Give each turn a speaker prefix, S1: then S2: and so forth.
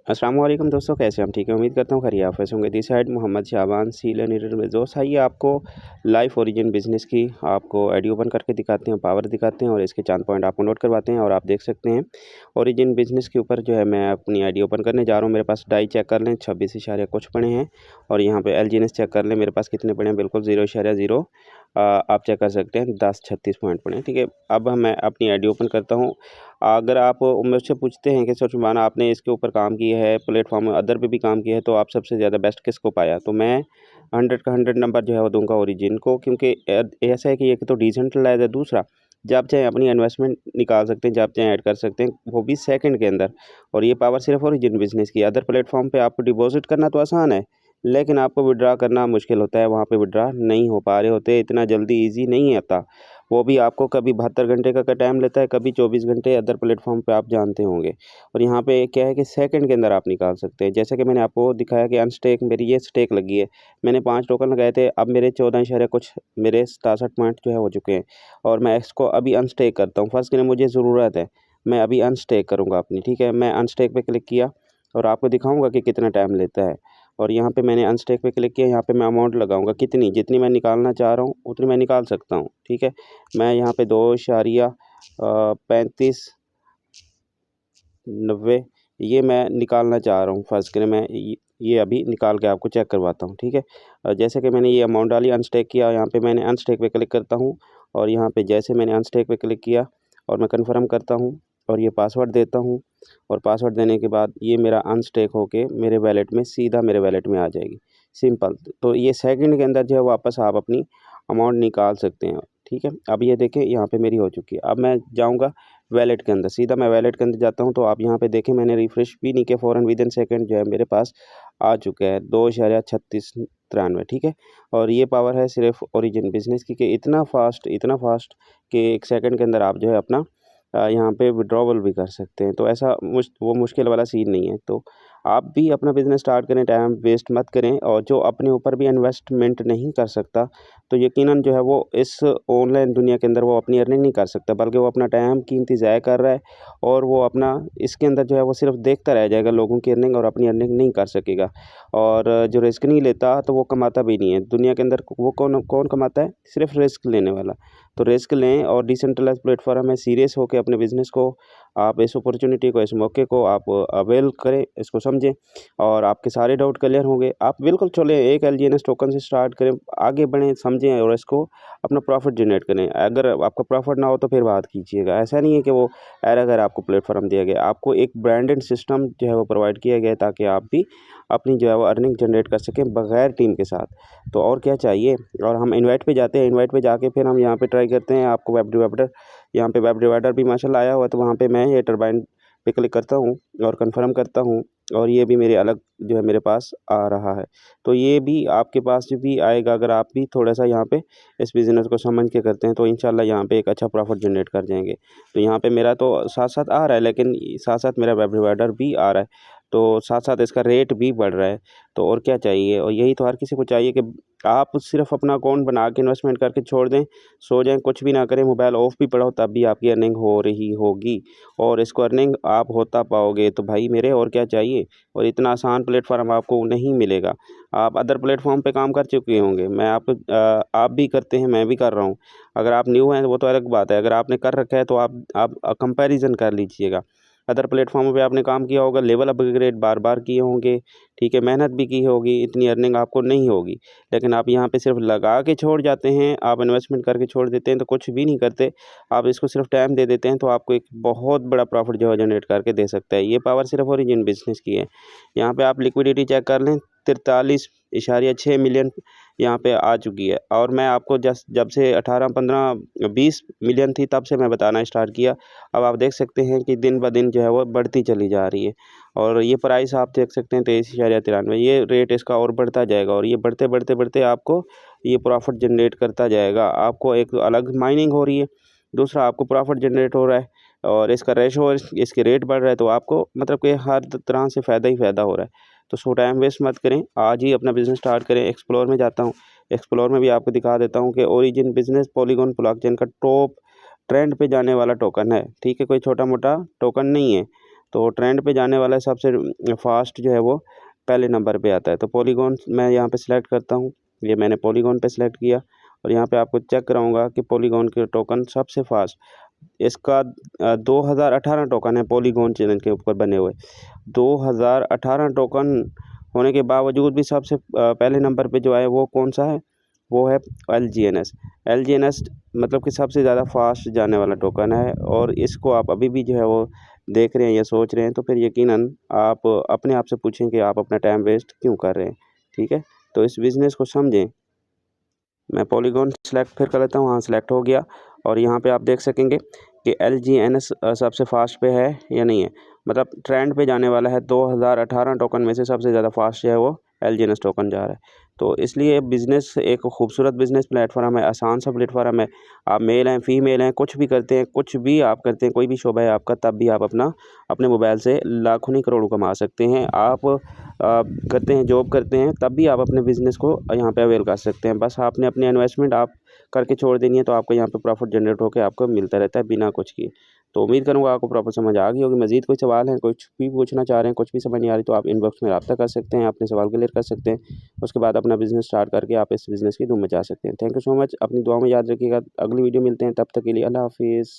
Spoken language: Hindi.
S1: अस्सलाम वालेकुम दोस्तों, कैसे हम ठीक है। उम्मीद करता हूँ खैरियत से होंगे। This side Mohammed Shaban C learner में दोस्त आइए आपको लाइफ ओरिजिन बिजनेस की आपको आईडी ओपन करके दिखाते हैं, पावर दिखाते हैं और इसके चांद पॉइंट आपको नोट करवाते हैं। और आप देख सकते हैं ओरिजिन बिजनेस के ऊपर जो है मैं अपनी आईडी ओपन करने जा रहा हूँ। मेरे पास डाई चेक कर लें 26 इशारे कुछ पड़े हैं और यहाँ पे एलजीएनएस चेक कर लें मेरे पास कितने पड़े हैं, बिल्कुल 0.0 आप चेक कर सकते हैं 10.36 पॉइंट पड़े हैं। ठीक है, अब मैं अपनी आईडी ओपन करता हूँ। अगर आप मुझसे पूछते हैं कि सच माना आपने इसके ऊपर काम किया है, प्लेटफॉर्म अदर पे भी काम किया है, तो आप सबसे ज़्यादा बेस्ट किसको पाया, तो मैं 100 का 100 नंबर जो है वो दूंगा ओरिजिन को, क्योंकि ऐसा है कि एक तो डिसेंट्रलाइज है, दूसरा जब चाहे अपनी इन्वेस्टमेंट निकाल सकते हैं, जब चाहे ऐड कर सकते हैं, वो भी सेकंड के अंदर। और ये पावर सिर्फ ओरिजिन बिजनेस की। अदर प्लेटफॉर्म पे आपको डिपॉजिट करना तो आसान है, लेकिन आपको विड्रा करना मुश्किल होता है, वहाँ पे विड्रा नहीं हो पा रहे होते, इतना जल्दी ईजी नहीं आता। वो भी आपको कभी 72 घंटे का टाइम लेता है, कभी 24 घंटे अदर प्लेटफॉर्म पे आप जानते होंगे। और यहाँ पे क्या है कि सेकंड के अंदर आप निकाल सकते हैं। जैसे कि मैंने आपको दिखाया कि अनस्टेक मेरी ये स्टेक लगी है, मैंने 5 टोकन लगाए थे, अब मेरे 14 इशारे कुछ मेरे 67 पॉइंट जो है हो चुके हैं और मैं इसको अभी अनस्टेक करता हूँ। फर्स्ट के लिए मुझे ज़रूरत है, मैं अभी अनस्टेक करूँगा अपनी। ठीक है, मैं अनस्टेक पे क्लिक किया और आपको दिखाऊँगा कि कितना टाइम लेता है। और यहाँ पे मैंने अनस्टेक पे क्लिक किया, यहाँ पे मैं अमाउंट लगाऊंगा कितनी, जितनी मैं निकालना चाह रहा हूँ उतनी मैं निकाल सकता हूँ। ठीक है, मैं यहाँ पे 2.3590 ये मैं निकालना चाह रहा हूँ। फर्स्ट के लिए मैं ये अभी निकाल के आपको चेक करवाता हूँ। ठीक है, जैसे कि मैंने ये अमाउंट डाली, अनस्टेक किया, यहाँ पे मैंने अनस्टेक पे क्लिक करता हूँ और यहाँ पे जैसे मैंने अनस्टेक पे क्लिक किया और मैं कन्फर्म करता हूँ और ये पासवर्ड देता हूँ और पासवर्ड देने के बाद ये मेरा अनस्टेक होके मेरे वैलेट में सीधा मेरे वैलेट में आ जाएगी। सिंपल। तो ये सेकंड के अंदर जो है वापस आप अपनी अमाउंट निकाल सकते हैं। ठीक है, अब ये देखें यहाँ पे मेरी हो चुकी है। अब मैं जाऊँगा वैलेट के अंदर, सीधा मैं वैलेट के अंदर जाता हूँ तो आप यहाँ पे देखें मैंने रिफ्रेश भी नहीं किया, फ़ौरन विदिन सेकंड जो है मेरे पास आ चुका है 2.3693। ठीक है, और ये पावर है सिर्फ ओरिजिन बिजनेस की कि इतना फास्ट कि एक सेकंड के अंदर आप जो है अपना यहाँ पे विड्रॉवल भी कर सकते हैं। तो ऐसा वो मुश्किल वाला सीन नहीं है। तो आप भी अपना बिज़नेस स्टार्ट करें, टाइम वेस्ट मत करें। और जो अपने ऊपर भी इन्वेस्टमेंट नहीं कर सकता, तो यकीनन जो है वो इस ऑनलाइन दुनिया के अंदर वो अपनी अर्निंग नहीं कर सकता, बल्कि वो अपना टाइम कीमती ज़ाया कर रहा है और वो अपना इसके अंदर जो है वो सिर्फ देखता रह जाएगा लोगों की अर्निंग और अपनी अर्निंग नहीं कर सकेगा। और जो रिस्क नहीं लेता तो वो कमाता भी नहीं है। दुनिया के अंदर वो कौन कौन कमाता है? सिर्फ रिस्क लेने वाला। तो रिस्क लें और डिसेंट्रलाइज़ प्लेटफ़ॉर्म में सीरियस होके अपने बिज़नेस को आप इस अपॉर्चुनिटी को, इस मौके को आप अवेल करें, इसको समझें और आपके सारे डाउट क्लियर होंगे। आप बिल्कुल चलें, एक एलजीएनएस टोकन से स्टार्ट करें, आगे बढ़ें, समझें और इसको अपना प्रॉफ़िट जनरेट करें। अगर आपका प्रॉफ़िट ना हो तो फिर बात कीजिएगा। ऐसा नहीं है कि वो एरर आपको प्लेटफ़ॉर्म दिया गया, आपको एक ब्रांडेड सिस्टम जो है वो प्रोवाइड किया गया है ताकि आप भी अपनी जो है वो अर्निंग जनरेट कर सकें बगैर टीम के साथ। तो और क्या चाहिए। और हम इनवाइट पे जाते हैं, इनवाइट पे जाके फिर हम यहाँ पे ट्राई करते हैं आपको वेब डिवेलपर, यहाँ पे वेब डिवाइडर भी माशाल्लाह आया हुआ है, तो वहाँ पे मैं ये टरबाइन पे क्लिक करता हूँ और कन्फर्म करता हूँ और ये भी मेरे अलग जो है मेरे पास आ रहा है। तो ये भी आपके पास भी आएगा अगर आप भी थोड़ा-सा यहाँ पे इस बिज़नेस को समझ के करते हैं, तो इंशाल्लाह यहाँ पे एक अच्छा प्रॉफ़िट जनरेट कर जाएँगे। तो यहाँ पे मेरा तो साथ-साथ आ रहा है, लेकिन साथ-साथ मेरा वेब डिवाइडर भी आ रहा है, तो साथ-साथ इसका रेट भी बढ़ रहा है। तो और क्या चाहिए। और यही तो हर किसी को चाहिए कि आप सिर्फ़ अपना अकाउंट बना के इन्वेस्टमेंट करके छोड़ दें, सो जाएँ, कुछ भी ना करें, मोबाइल ऑफ भी पड़ा हो तब भी आपकी अर्निंग हो रही होगी और इसको अर्निंग आप होता पाओगे। तो भाई मेरे और क्या चाहिए। और इतना आसान प्लेटफ़ॉर्म आपको नहीं मिलेगा। आप अदर प्लेटफ़ॉर्म पे काम कर चुके होंगे, आप भी करते हैं, मैं भी कर रहा हूँ। अगर आप न्यू हैं वो तो अलग बात है, अगर आपने कर रखा है तो आप कंपैरिज़न कर लीजिएगा। अदर प्लेटफ़ॉर्मों पे आपने काम किया होगा, लेवल अपग्रेड बार-बार किए होंगे, ठीक है, मेहनत भी की होगी, इतनी अर्निंग आपको नहीं होगी। लेकिन आप यहाँ पे सिर्फ लगा के छोड़ जाते हैं, आप इन्वेस्टमेंट करके छोड़ देते हैं, तो कुछ भी नहीं करते, आप इसको सिर्फ टाइम दे देते हैं, तो आपको एक बहुत बड़ा प्रॉफ़िट जो है जनरेट करके दे सकता है। ये पावर सिर्फ ओरिजिन बिज़नेस की है। यहाँ पे आप लिक्विडिटी चेक कर लें, 43.6 मिलियन यहाँ पे आ चुकी है और मैं आपको जब से 18, 15, 20 मिलियन थी तब से मैं बताना स्टार्ट किया। अब आप देख सकते हैं कि दिन-ब-दिन जो है वो बढ़ती चली जा रही है और ये प्राइस आप देख सकते हैं 23.93, ये रेट इसका और बढ़ता जाएगा और ये बढ़ते आपको ये प्रॉफ़िट जनरेट करता जाएगा। आपको एक अलग माइनिंग हो रही है, दूसरा आपको प्रॉफ़िट जनरेट हो रहा है और इसका रेशो इसके रेट बढ़ रहा है, तो आपको मतलब कि हर तरह से फ़ायदा ही फ़ायदा हो रहा है। तो सो टाइम वेस्ट मत करें, आज ही अपना बिज़नेस स्टार्ट करें। एक्सप्लोर में जाता हूँ, एक्सप्लोर में भी आपको दिखा देता हूँ कि ओरिजिन बिज़नेस पॉलीगॉन ब्लॉकचेन का टॉप ट्रेंड पे जाने वाला टोकन है। ठीक है, कोई छोटा-मोटा टोकन नहीं है। तो ट्रेंड पे जाने वाला सबसे फास्ट जो है वो पहले नंबर पे आता है। तो पॉलीगॉन मैं यहाँ पे सिलेक्ट करता हूँ, ये मैंने पॉलीगॉन पे सिलेक्ट किया और यहाँ पे आपको चेक कराऊंगा कि पॉलीगॉन के टोकन सबसे फास्ट, इसका 2018 टोकन है पॉलीगॉन चैनल के ऊपर बने हुए। 2018 टोकन होने के बावजूद भी सबसे पहले नंबर पे जो है वो कौन सा है, वो है LGNS। LGNS मतलब कि सबसे ज़्यादा फास्ट जाने वाला टोकन है, और इसको आप अभी भी जो है वो देख रहे हैं या सोच रहे हैं, तो फिर यकीनन आप अपने आप से पूछें कि आप अपना टाइम वेस्ट क्यों कर रहे हैं। ठीक है, तो इस बिज़नेस को समझें। मैं पॉलीगॉन सेलेक्ट फिर कर लेता हूँ, हाँ सेलेक्ट हो गया। और यहाँ पे आप देख सकेंगे कि LGNS सबसे फास्ट पे है या नहीं है, मतलब ट्रेंड पे जाने वाला है। 2018 टोकन में से सबसे ज़्यादा फास्ट जो है वो LGNS टोकन जा रहा है। तो इसलिए बिज़नेस एक खूबसूरत बिज़नेस प्लेटफॉर्म है, आसान सा प्लेटफॉर्म है। आप मेल हैं, फीमेल हैं, कुछ भी करते हैं, कुछ भी आप करते हैं, कोई भी शोबा है आपका, तब भी आप अपने मोबाइल से लाखों नहीं करोड़ों कमा सकते हैं। आप करते हैं, जॉब करते हैं, तब भी आप अपने बिज़नेस को यहाँ पे अवेल कर सकते हैं। बस आपने अपनी इन्वेस्टमेंट आप करके छोड़ देनी है, तो आपको यहाँ पे प्रॉफिट जनरेट होकर आपको मिलता रहता है बिना कुछ किए। तो उम्मीद करूँगा आपको प्रॉपर समझ आ गई होगी। मज़ीद कोई सवाल है, कुछ भी पूछना चाह रहे हैं, कुछ भी समझ नहीं आ रही, तो आप इनबॉक्स में रब्ता कर सकते हैं, अपने सवाल क्लियर कर सकते हैं। उसके बाद अपना बिज़नेस स्टार्ट करके आप इस बिज़नेस की धूम मचा सकते हैं। थैंक यू सो मच, अपनी दुआ में याद रखिएगा। अगली वीडियो मिलते हैं, तब तक के लिए अल्लाह हाफिज़।